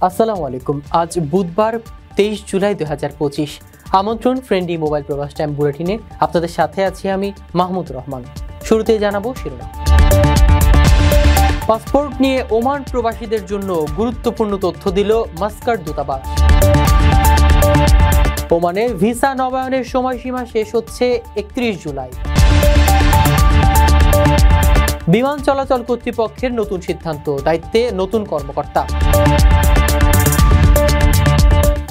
আসসালামু আলাইকুম। আজ বুধবার 23 জুলাই 2025। আমন্ত্রণ ফ্রেন্ডলি মোবাইল প্রবাস টাইম বুলেটিনে। আপনাদের সাথে আছি আমি মাহমুদ রহমান। শুরুতেই জানাবো শিরোনাম। পাসপোর্ট নিয়ে ওমান প্রবাসীদের জন্য গুরুত্বপূর্ণ তথ্য দিল মাস্কাট দূতাবাস। ওমানের ভিসা নবায়নের সময়সীমা শেষ হচ্ছে 31 জুলাই। বিমান চলাচল কর্তৃপক্ষের নতুন সিদ্ধান্ত, দায়িত্বে নতুন কর্মকর্তা।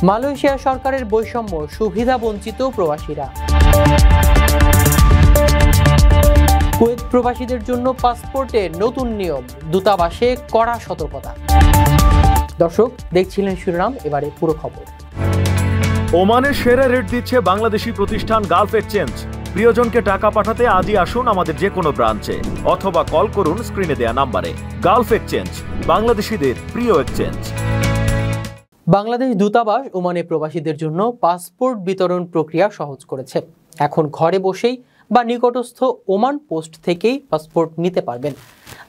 মালয়েশিয়া সরকারের বৈষম্য, সুবিধা বঞ্চিত প্রবাসীরা। কুয়েত প্রবাসীদের জন্য পাসপোর্টের নতুন নিয়ম, দূতাবাসে কড়া সতর্কতা। দর্শক, দেখছিলেন শিরোনাম, এবারে পুরো খবর। ওমানের সেরা রেট দিচ্ছে বাংলাদেশি প্রতিষ্ঠান গালফ এক্সচেঞ্জ। প্রিয়জনকে টাকা পাঠাতে আজই আসুন আমাদের যে কোনো ব্রাঞ্চে অথবা কল করুন স্ক্রিনে দেয়া নাম্বারে। গালফ এক্সচেঞ্জ, বাংলাদেশিদের প্রিয় এক্সচেঞ্জ। বাংলাদেশ দূতাবাস ওমানে প্রবাসীদের জন্য পাসপোর্ট বিতরণ প্রক্রিয়া সহজ করেছে। এখন ঘরে বসেই বা নিকটস্থ ওমান পোস্ট থেকেই পাসপোর্ট নিতে পারবেন।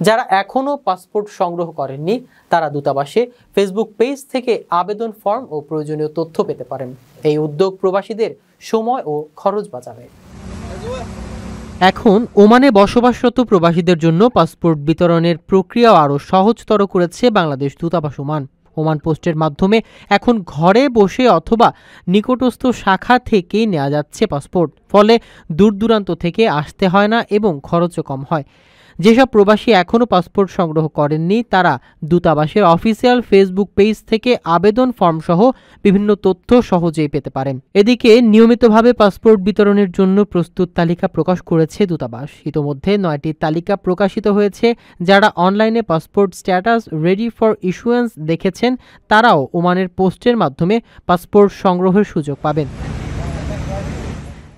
যারা এখনও পাসপোর্ট সংগ্রহ করেননি তারা দূতাবাসে ফেসবুক পেজ থেকে আবেদন ফর্ম ও প্রয়োজনীয় তথ্য পেতে পারেন। এই উদ্যোগ প্রবাসীদের সময় ও খরচ বাঁচাবে। এখন ওমানে বসবাসরত প্রবাসীদের জন্য পাসপোর্ট বিতরণের প্রক্রিয়া আরও সহজতর করেছে বাংলাদেশ দূতাবাস ওমান। ওমান পোস্টের মাধ্যমে এখন ঘরে বসে অথবা নিকটস্থ শাখা থেকেই নেওয়া যাচ্ছে পাসপোর্ট। ফলে দূর দূরান্ত থেকে আসতে হয় না এবং খরচও কম হয়। যেসব প্রবাসী এখনও পাসপোর্ট সংগ্রহ করেননি তারা দূতাবাসের অফিসিয়াল ফেসবুক পেজ থেকে আবেদন ফর্ম সহ বিভিন্ন তথ্য সহজেই পেতে পারেন। এদিকে নিয়মিতভাবে পাসপোর্ট বিতরণের জন্য প্রস্তুত তালিকা প্রকাশ করেছে দূতাবাস। ইতোমধ্যে 9টি তালিকা প্রকাশিত হয়েছে। যারা অনলাইনে passport status ready for issuance দেখেছেন তারাও ওমানের পোস্টের মাধ্যমে পাসপোর্ট সংগ্রহের সুযোগ পাবেন।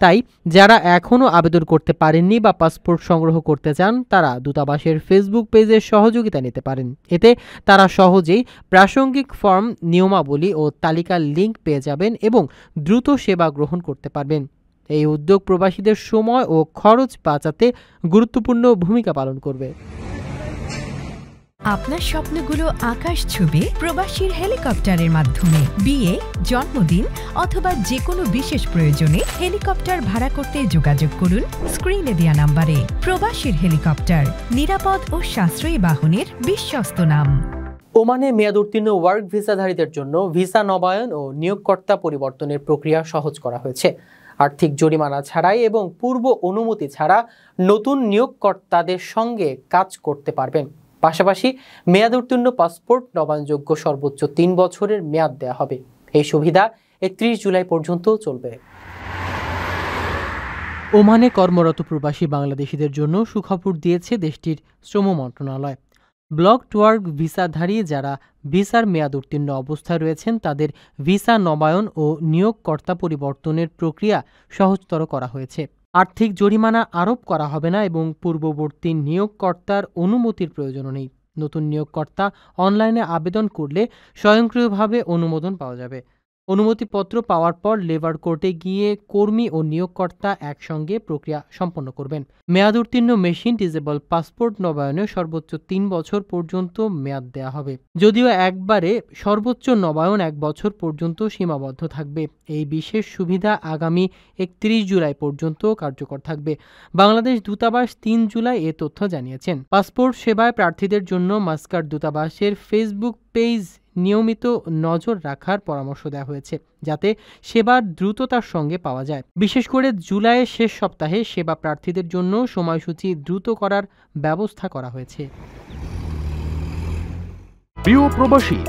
তাই যারা এখনও আবেদন করতে পারেননি বা পাসপোর্ট সংগ্রহ করতে চান তারা দূতাবাসের ফেসবুক পেজের সহযোগিতা নিতে পারেন। এতে তারা সহজেই প্রাসঙ্গিক ফর্ম, নিয়মাবলী ও তালিকার লিঙ্ক পেয়ে যাবেন এবং দ্রুত সেবা গ্রহণ করতে পারবেন। এই উদ্যোগ প্রবাসীদের সময় ও খরচ বাঁচাতে গুরুত্বপূর্ণ ভূমিকা পালন করবে। আপনার স্বপ্নগুলো আকাশ ছুবে প্রবাসীর হেলিকপ্টারের মাধ্যমে। বিয়ে, জন্মদিন অথবা যে কোনো বিশেষ প্রয়োজনে হেলিকপ্টার ভাড়া করতে যোগাযোগ করুন স্ক্রিনে দেয়া নাম্বারে। প্রবাসীর হেলিকপ্টার, নিরাপদ ও সাশ্রয়ী বাহনের বিশ্বস্ত নাম। ওমানে মেয়াদোত্তীর্ণ ওয়ার্ক ভিসাধারীদের জন্য ভিসা নবায়ন ও নিয়োগকর্তা পরিবর্তনের প্রক্রিয়া সহজ করা হয়েছে। আর্থিক জরিমানা ছাড়াই এবং পূর্ব অনুমতি ছাড়া নতুন নিয়োগকর্তাদের সঙ্গে কাজ করতে পারবেন। পাশাপাশি মেয়াদোত্তীর্ণ পাসপোর্ট নবায়নযোগ্য সর্বোচ্চ 3 বছরের মেয়াদ দেওয়া হবে। এই সুবিধা 31 জুলাই পর্যন্ত চলবে। ওমানে কর্মরত প্রবাসী বাংলাদেশিদের জন্য সুখবর দিয়েছে দেশটির শ্রম মন্ত্রণালয়। ব্লক ওয়ার্ক ভিসাধারী যারা ভিসার মেয়াদ উত্তীর্ণ অবস্থায় রয়েছেন তাদের ভিসা নবায়ন ও নিয়োগকর্তা পরিবর্তনের প্রক্রিয়া সহজতর করা হয়েছে। আর্থিক জরিমানা আরোপ করা হবে না এবং পূর্ববর্তী নিয়োগকর্তার অনুমতির প্রয়োজনও নেই। নতুন নিয়োগকর্তা অনলাইনে আবেদন করলে স্বয়ংক্রিয়ভাবে অনুমোদন পাওয়া যাবে। অনুমতিপত্র পাওয়ার পর লেবার কোর্টে গিয়ে কর্মী ও নিয়োগকর্তা একসঙ্গে প্রক্রিয়া সম্পন্ন করবেন। মেয়াদ উত্তীর্ণ মেশিন ডিজেবল পাসপোর্ট নবায়নে সর্বোচ্চ 3 বছর পর্যন্ত মেয়াদ দেওয়া হবে। যদিও একবারে সর্বোচ্চ নবায়ন 1 বছর পর্যন্ত সীমাবদ্ধ থাকবে। এই বিশেষ সুবিধা আগামী 31 জুলাই পর্যন্ত কার্যকর থাকবে। বাংলাদেশ দূতাবাস 3 জুলাই এ তথ্য জানিয়েছেন। পাসপোর্ট সেবায় প্রার্থীদের জন্য মাস্কাট দূতাবাসের ফেসবুক পেজ নিয়মিত নজর রাখার পরামর্শ দেওয়া হয়েছে যাতে সেবার দ্রুততার সঙ্গে পাওয়া যায়। বিশেষ করে জুলাইয়ের শেষ সপ্তাহে সেবা প্রার্থীদের জন্য সময়সূচি দ্রুত করার ব্যবস্থা করা হয়েছে। প্রিয় প্রবাসী,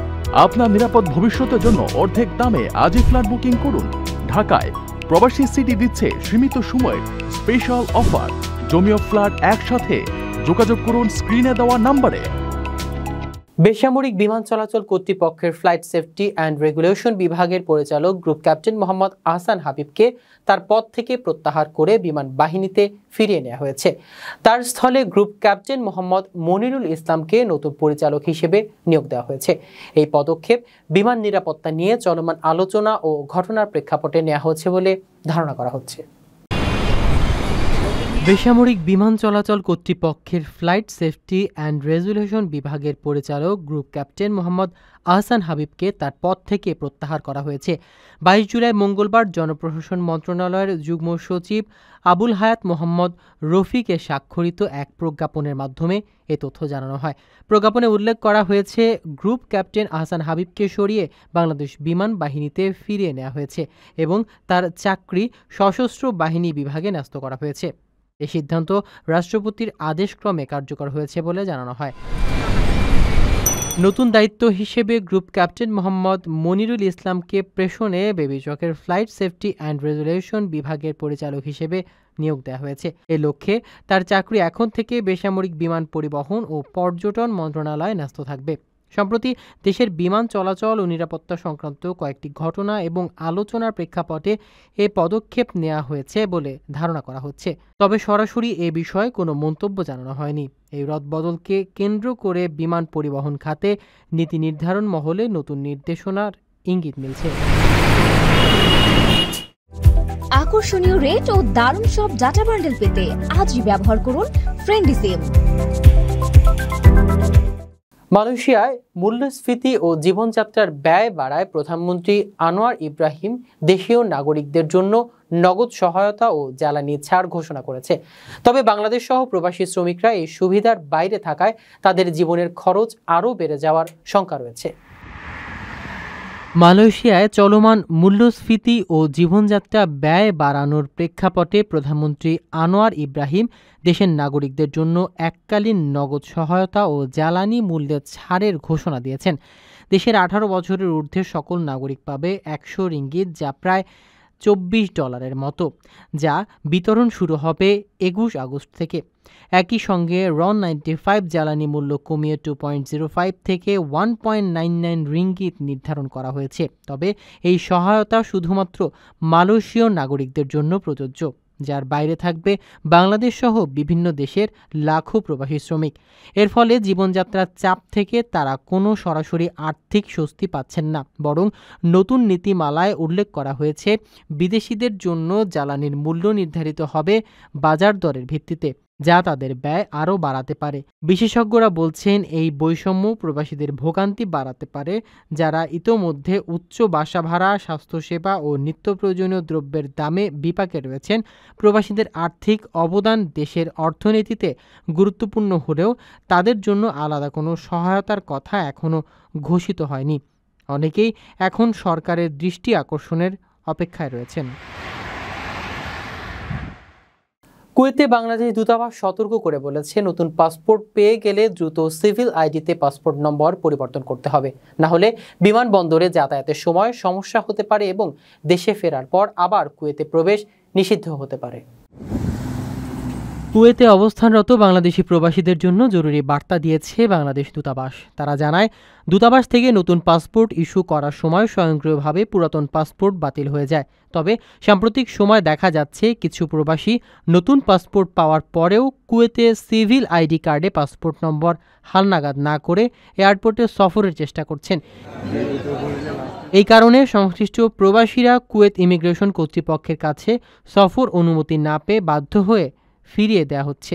আপনার নিরাপদ ভবিষ্যতের জন্য অর্ধেক দামে আজই ফ্ল্যাট বুকিং করুন। ঢাকায় প্রবাসী সিটি দিচ্ছে সীমিত সময়ের স্পেশাল অফার। জমিও ফ্ল্যাট একসাথে। যোগাযোগ করুন স্ক্রিনে দেওয়া নাম্বারে। বেসামরিক বিমান চলাচল কর্তৃপক্ষের ফ্লাইট সেফটি অ্যান্ড রেগুলেশন বিভাগের পরিচালক গ্রুপ ক্যাপ্টেন মোহাম্মদ আহসান হাবিবকে তার পদ থেকে প্রত্যাহার করে বিমান বাহিনীতে ফিরিয়ে নেওয়া হয়েছে। তার স্থলে গ্রুপ ক্যাপ্টেন মোহাম্মদ মনিরুল ইসলামকে নতুন পরিচালক হিসেবে নিয়োগ দেওয়া হয়েছে। এই পদক্ষেপ বিমান নিরাপত্তা নিয়ে চলমান আলোচনা ও ঘটনার প্রেক্ষাপটে নেওয়া হয়েছে বলে ধারণা করা হচ্ছে। বেসামরিক বিমান চলাচল কর্তৃপক্ষের ফ্লাইট সেফটি অ্যান্ড রেজুলেশন বিভাগের পরিচালক গ্রুপ ক্যাপ্টেন মোহাম্মদ আহসান হাবিবকে তার পদ থেকে প্রত্যাহার করা হয়েছে। 22 জুলাই মঙ্গলবার জনপ্রশাসন মন্ত্রণালয়ের যুগ্ম সচিব আবুল হায়াত মোহাম্মদ রফিকের স্বাক্ষরিত এক প্রজ্ঞাপনের মাধ্যমে এ তথ্য জানানো হয়। প্রজ্ঞাপনে উল্লেখ করা হয়েছে, গ্রুপ ক্যাপ্টেন আহসান হাবিবকে সরিয়ে বাংলাদেশ বিমান বাহিনীতে ফিরিয়ে নেওয়া হয়েছে এবং তার চাকরি সশস্ত্র বাহিনী বিভাগে ন্যস্ত করা হয়েছে। এই সিদ্ধান্ত রাষ্ট্রপতির আদেশক্রমে কার্যকর হয়েছে বলে জানানো হয়। নতুন দায়িত্ব হিসেবে গ্রুপ ক্যাপ্টেন মোহাম্মদ মনিরুল ইসলামকে প্রেষণে বেবি চকের ফ্লাইট সেফটি অ্যান্ড রেজুলেশন বিভাগের পরিচালক হিসেবে নিয়োগ দেওয়া হয়েছে। এ লক্ষ্যে তার চাকরি এখন থেকে বেসামরিক বিমান পরিবহন ও পর্যটন মন্ত্রণালয়ে ন্যস্ত থাকবে। সম্প্রতি দেশের বিমান চলাচল ও নিরাপত্তা সংক্রান্ত কয়েকটি ঘটনা এবং আলোচনার প্রেক্ষাপটে এ পদক্ষেপ নেওয়া হয়েছে বলে ধারণা করা হচ্ছে। তবে সরাসরি এ বিষয়ে কোনো মন্তব্য জানানো হয়নি। এই রদবদলকে কেন্দ্র করে বিমান পরিবহন খাতে নীতি নির্ধারণ মহলে নতুন নির্দেশনার ইঙ্গিত মিলছে। আকর্ষণীয় রেট ও দারুণ সব ডাটা বান্ডেল পেতে আজই ব্যবহার করুন ফ্রেন্ডলি সিম। মালয়েশিয়ায় মূল্যস্ফীতি ও জীবনযাত্রার ব্যয় বাড়ায় প্রধানমন্ত্রী আনোয়ার ইব্রাহিম দেশীয় নাগরিকদের জন্য নগদ সহায়তা ও জ্বালানি ছাড় ঘোষণা করেছে। তবে বাংলাদেশ সহ প্রবাসী শ্রমিকরা এই সুবিধার বাইরে থাকায় তাদের জীবনের খরচ আরও বেড়ে যাওয়ার শঙ্কা রয়েছে। মালয়েশিয়ায় চলমান মূল্যস্ফীতি ও জীবনযাত্রা ব্যয় বাড়ানোর প্রেক্ষাপটে প্রধানমন্ত্রী আনোয়ার ইব্রাহিম দেশের নাগরিকদের জন্য এককালীন নগদ সহায়তা ও জ্বালানি মূল্যের ছাড়ের ঘোষণা দিয়েছেন। দেশের 18 বছরের ঊর্ধ্বে সকল নাগরিক পাবে 100 রিঙ্গিত, যা প্রায় $24 মতো, যা বিতরণ শুরু হবে 21 আগস্ট থেকে। একই সঙ্গে রন 95 জ্বালানি মূল্য কমিয়ে 2.05 থেকে 1.99 রিঙ্গিত নির্ধারণ করা হয়েছে। তবে এই সহায়তা শুধুমাত্র মালয়েশীয় নাগরিকদের জন্য প্রযোজ্য, যার বাইরে থাকবে বাংলাদেশ সহ বিভিন্ন দেশের লাখো প্রবাসী শ্রমিক। এর ফলে জীবনযাত্রার চাপ থেকে তারা কোনো সরাসরি আর্থিক স্বস্তি পাচ্ছেন না, বরং নতুন নীতিমালায় উল্লেখ করা হয়েছে বিদেশিদের জন্য জ্বালানির মূল্য নির্ধারিত হবে বাজার দরের ভিত্তিতে, যা তাদের ব্যয় আরও বাড়াতে পারে। বিশেষজ্ঞরা বলছেন, এই বৈষম্য প্রবাসীদের ভোগান্তি বাড়াতে পারে, যারা ইতোমধ্যে উচ্চ বাসা ভাড়া, স্বাস্থ্যসেবা ও নিত্য প্রয়োজনীয় দ্রব্যের দামে বিপাকে রয়েছেন। প্রবাসীদের আর্থিক অবদান দেশের অর্থনীতিতে গুরুত্বপূর্ণ হলেও তাদের জন্য আলাদা কোনো সহায়তার কথা এখনও ঘোষিত হয়নি। অনেকেই এখন সরকারের দৃষ্টি আকর্ষণের অপেক্ষায় রয়েছেন। কুয়েতে বাংলাদেশ দূতাবাস সতর্ক করে বলেছে, নতুন পাসপোর্ট পেয়ে গেলে দ্রুত সিভিল আইডিতে পাসপোর্ট নম্বর পরিবর্তন করতে হবে, না হলে বিমানবন্দরে যাতায়াতের সময় সমস্যা হতে পারে এবং দেশে ফেরার পর আবার কুয়েতে প্রবেশ নিষিদ্ধ হতে পারে। কুয়েতে অবস্থানরত বাংলাদেশি প্রবাসীদের জন্য জরুরি বার্তা দিয়েছে বাংলাদেশ দূতাবাস। তারা জানায়, দূতাবাস থেকে নতুন পাসপোর্ট ইস্যু করার সময় স্বয়ংক্রিয়ভাবে পুরাতন পাসপোর্ট বাতিল হয়ে যায়। তবে সাম্প্রতিক সময় দেখা যাচ্ছে কিছু প্রবাসী নতুন পাসপোর্ট পাওয়ার পরেও কুয়েতে সিভিল আইডি কার্ডে পাসপোর্ট নম্বর হালনাগাদ না করে এয়ারপোর্টে সফরের চেষ্টা করছেন। এই কারণে সংশ্লিষ্ট প্রবাসীরা কুয়েত ইমিগ্রেশন কর্তৃপক্ষের কাছে সফর অনুমতি না পেয়ে বাধ্য হয়ে ফিরিয়ে দেওয়া হচ্ছে।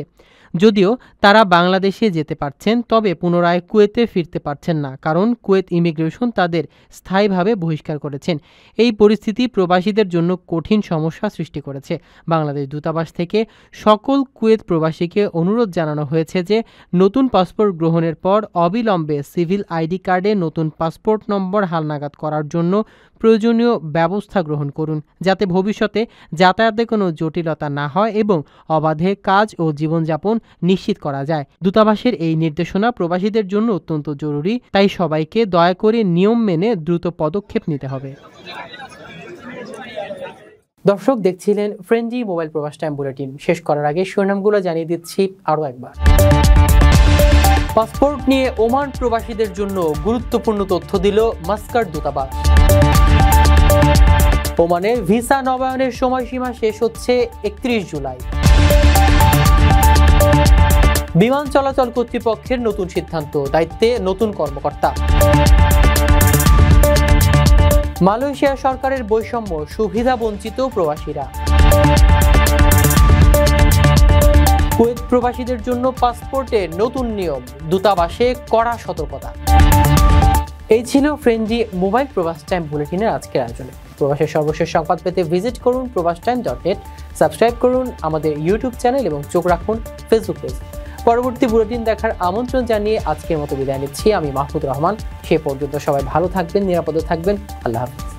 যদিও তারা বাংলাদেশে যেতে পারছেন, তবে পুনরায় কুয়েতে ফিরতে পারছেন না, কারণ কুয়েত ইমিগ্রেশন তাদের স্থায়ীভাবে বহিষ্কার করেছেন। এই পরিস্থিতি প্রবাসীদের জন্য কঠিন সমস্যা সৃষ্টি করেছে। বাংলাদেশ দূতাবাস থেকে সকল কুয়েত প্রবাসীকে অনুরোধ জানানো হয়েছে যে নতুন পাসপোর্ট গ্রহণের পর অবিলম্বে সিভিল আইডি কার্ডে নতুন পাসপোর্ট নম্বর হালনাগাদ করার জন্য প্রয়োজনীয় ব্যবস্থা গ্রহণ করুন, যাতে ভবিষ্যতে যাতায়াতে কোনো জটিলতা না হয় এবং অবাধে কাজ ও জীবনযাপন নিশ্চিত করা যায়। দূতাবাসের এই নির্দেশনা প্রবাসীদের জন্য অত্যন্ত জরুরি, তাই সবাইকে দয়া করে নিয়ম মেনে দ্রুত পদক্ষেপ নিতে হবে। দর্শক, দেখছিলেন ফ্রেন্ডলি মোবাইল প্রবাস টাইম বুলেটিন। শেষ করার আগে শিরোনামগুলো জানিয়ে দিচ্ছি আরও একবার। পাসপোর্ট নিয়ে ওমান প্রবাসীদের জন্য গুরুত্বপূর্ণ তথ্য দিল মাস্কাট দূতাবাস। ওমানের ভিসা নবায়নের সময়সীমা শেষ হচ্ছে 31 জুলাই। বিমান চলাচল কর্তৃপক্ষের নতুন সিদ্ধান্ত, দায়িত্বে নতুন কর্মকর্তা। মালয়েশিয়া সরকারের বৈষম্য, সুবিধা বঞ্চিত প্রবাসীরা। কুয়েত প্রবাসীদের জন্য পাসপোর্টে নতুন নিয়ম, দূতাবাসে কড়া সতর্কতা। এই ছিল ফ্রেন্ডলি মোবাইল প্রবাস টাইম বুলেটিনের আজকের আয়োজনে। প্রবাসের সর্বশেষ সংবাদ পেতে ভিজিট করুন probastimes.net, সাবস্ক্রাইব করুন আমাদের ইউটিউব চ্যানেল এবং চোখ রাখুন ফেসবুক পেজ। পরবর্তী বুলেটিন দেখার আমন্ত্রণ জানিয়ে আজকের মতো বিদায় নিচ্ছি আমি মাহমুদ রহমান। সে পর্যন্ত সবাই ভালো থাকবেন, নিরাপদে থাকবেন। আল্লাহ হাফেজ।